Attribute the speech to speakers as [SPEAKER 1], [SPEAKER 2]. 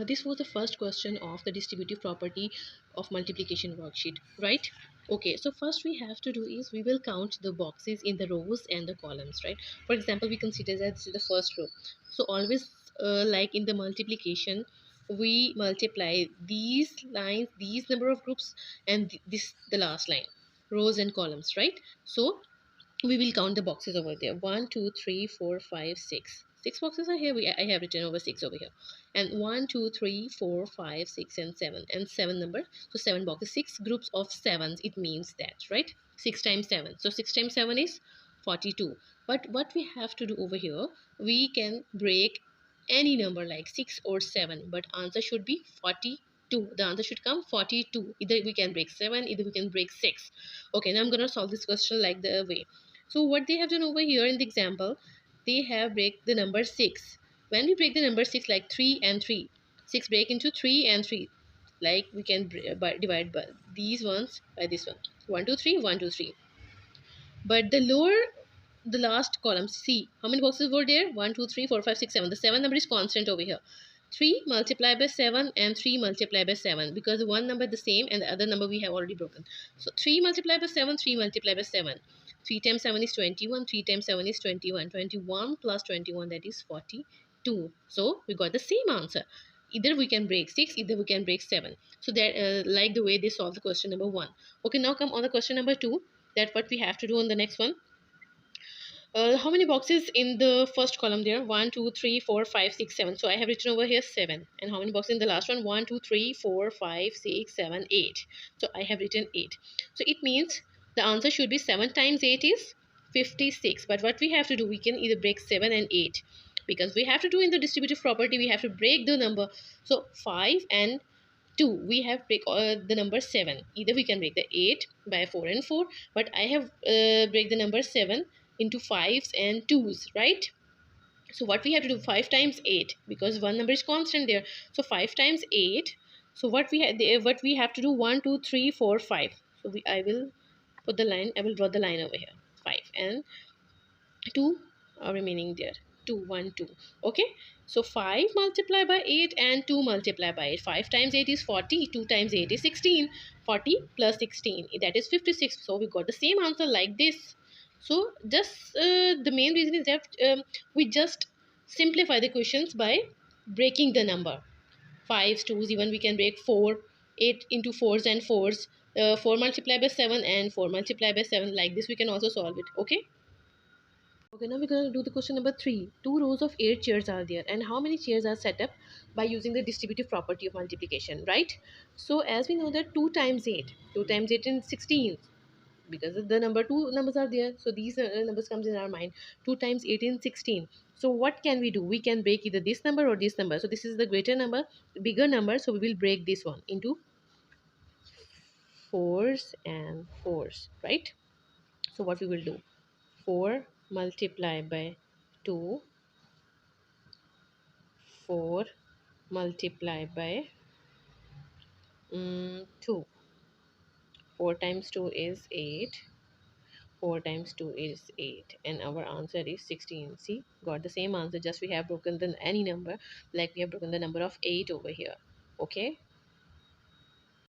[SPEAKER 1] This was the first question of the distributive property of multiplication worksheet, right? Okay, so first we have to do is we will count the boxes in the rows and the columns, right? For example, we consider that this is the first row. So always like in the multiplication, we multiply these lines, these number of groups, and this the last line, rows and columns, right? So we will count the boxes over there. 1 2 3 4 5 6 six boxes are here. I have written over 6 over here, and 1 2 3 4 5 6 and 7, and 7 number. So 7 boxes, 6 groups of 7s, it means that, right? 6 times 7, so 6 times 7 is 42. But what we have to do over here, we can break any number like 6 or 7, but answer should be 42. The answer should come 42. Either we can break 7, either we can break 6. Okay, now I'm gonna solve this question like the way. So what they have done over here in the example, they have break the number 6. When we break the number 6 like 3 and 3, 6 break into 3 and 3. Like we can divide by these ones by this one. 1 2 3 1 2 3. But the lower, the last column, see how many boxes were there? 1 2 3 4 5 6 7. The 7 number is constant over here. 3 multiplied by 7 and 3 multiplied by 7, because one number the same and the other number we have already broken. So 3 multiplied by 7, 3 multiplied by 7. 3 times 7 is 21, 3 times 7 is 21. 21 plus 21, that is 42. So we got the same answer. Either we can break 6, either we can break 7. So that like the way they solve the question number 1. Okay, now come on the question number 2. That what we have to do on the next one. How many boxes in the first column there? 1 2 3 4 5 6 7. So I have written over here 7. And how many boxes in the last one? 1 2 3 4 5 6 7 8. So I have written 8. So it means the answer should be 7 times 8 is 56. But what we have to do, we can either break 7 and 8, because we have to do in the distributive property, we have to break the number. So 5 and 2, we have break the number 7. Either we can break the 8 by 4 and 4, but I have break the number 7 into 5s and 2s, right? So what we have to do, 5 times 8, because one number is constant there. So 5 times 8. So what we have to do, 1 2 3 4 5. So I will put the line, I will draw the line over here. 5 and 2 are remaining there. 2 1 2. Okay, so 5 multiplied by 8 and 2 multiplied by 8. 5 times 8 is 40, 2 times 8 is 16. 40 plus 16, that is 56. So we got the same answer like this. So just the main reason is that we just simplify the questions by breaking the number. 5s, 2s, even we can break 4, 8 into 4s and 4s. 4 multiplied by 7 and 4 multiplied by 7. Like this we can also solve it. Okay. Okay, now we're going to do the question number 3. Two rows of 8 chairs are there, and how many chairs are set up by using the distributive property of multiplication, right? So as we know that 2 times 8, 2 times 8 is 16, because the number 2 numbers are there. So these numbers comes in our mind. 2 times 8 is 16. So what can we do? We can break either this number or this number. So this is the greater number, bigger number. So we will break this one into 4s and 4s, right? So what we will do? 4 multiplied by 2, 4 multiplied by 2. 4 times 2 is 8. 4 times 2 is 8. And our answer is 16. See, got the same answer. Just we have broken the any number. Like we have broken the number of 8 over here. Okay.